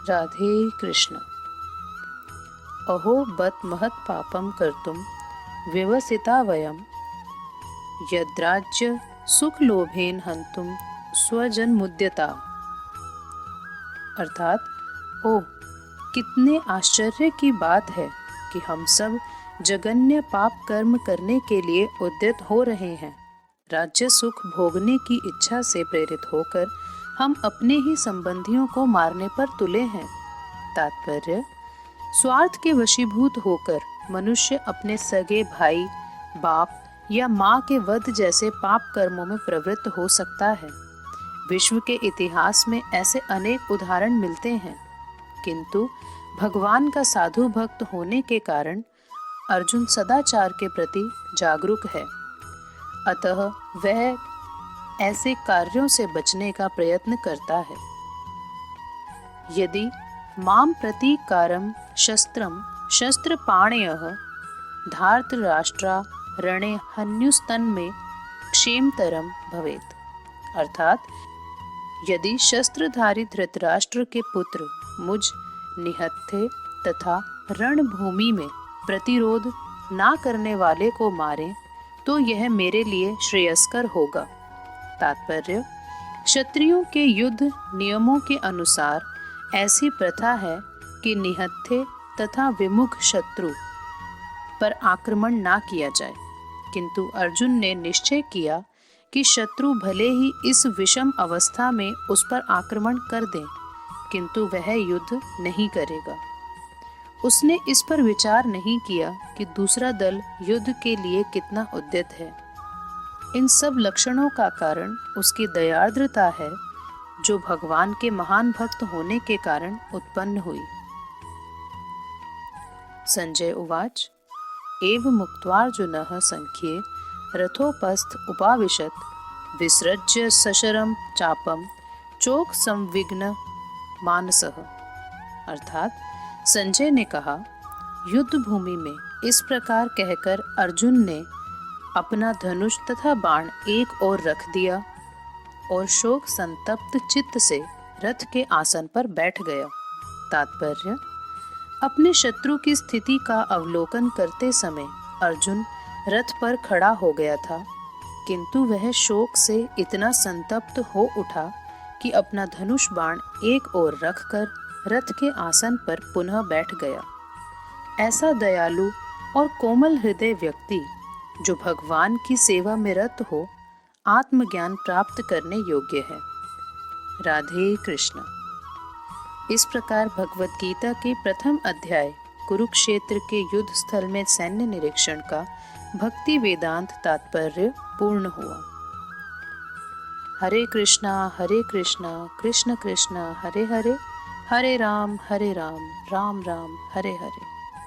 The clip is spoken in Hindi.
राधे कृष्ण। अहो बत महत् पापं कर्तुं विवसिता वयं, यद्राज्य सुख लोभेन हंतुं स्वजनमुद्यता। अर्थात, ओह कितने आश्चर्य की बात है कि हम सब जघन्य पाप कर्म करने के लिए उद्यत हो रहे हैं। राज्य सुख भोगने की इच्छा से प्रेरित होकर हम अपने ही संबंधियों को मारने पर तुले हैं। तात्पर्य, स्वार्थ के वशीभूत होकर मनुष्य अपने सगे भाई, बाप या माँ के वध जैसे पाप कर्मों में प्रवृत्त हो सकता है। विश्व के इतिहास में ऐसे अनेक उदाहरण मिलते हैं, किंतु भगवान का साधु भक्त होने के कारण अर्जुन सदाचार के प्रति जागरूक है। अतः वह ऐसे कार्यों से बचने का प्रयत्न करता है। यदि माम प्रतीकारं शस्त्रं शस्त्रपाणयः धार्तराष्ट्रा रणे हन्युस्तन्मे क्षेमतरम भवेत्। अर्थात, यदि शस्त्रधारी धृतराष्ट्र के पुत्र मुझ निहत्थे तथा रणभूमि में प्रतिरोध ना करने वाले को मारें तो यह मेरे लिए श्रेयस्कर होगा। तात्पर्य, क्षत्रियों के युद्ध नियमों के अनुसार ऐसी प्रथा है कि निहत्थे तथा विमुख शत्रु पर आक्रमण ना किया जाए, किंतु अर्जुन ने निश्चय किया कि शत्रु भले ही इस विषम अवस्था में उस पर आक्रमण कर दें, किंतु वह युद्ध नहीं करेगा। उसने इस पर विचार नहीं किया कि दूसरा दल युद्ध के लिए कितना उद्यत है। इन सब लक्षणों का कारण उसकी दयार्द्रता है, जो भगवान के महान भक्त होने के कारण उत्पन्न हुई। संजय उवाच, एव मुक्त्वार्जुनः संख्ये रथोपस्थ उपाविशत्, विसृज्य सशरम चापम चोक संविघ्न मानसः। अर्थात, संजय ने कहा, युद्ध भूमि में इस प्रकार कहकर अर्जुन ने अपना धनुष तथा बाण एक ओर रख दिया और शोक संतप्त चित्त से रथ के आसन पर बैठ गया। तात्पर्य, अपने शत्रु की स्थिति का अवलोकन करते समय अर्जुन रथ पर खड़ा हो गया था, किंतु वह शोक से इतना संतप्त हो उठा कि अपना धनुष बाण एक ओर रखकर रथ के आसन पर पुनः बैठ गया। ऐसा दयालु और कोमल हृदय व्यक्ति जो भगवान की सेवा में रत हो, आत्मज्ञान प्राप्त करने योग्य है। राधे कृष्ण। इस प्रकार भगवत गीता के प्रथम अध्याय कुरुक्षेत्र के युद्ध स्थल में सैन्य निरीक्षण का भक्ति वेदांत तात्पर्य पूर्ण हुआ। हरे कृष्णा कृष्ण कृष्ण हरे हरे, हरे राम राम राम हरे हरे।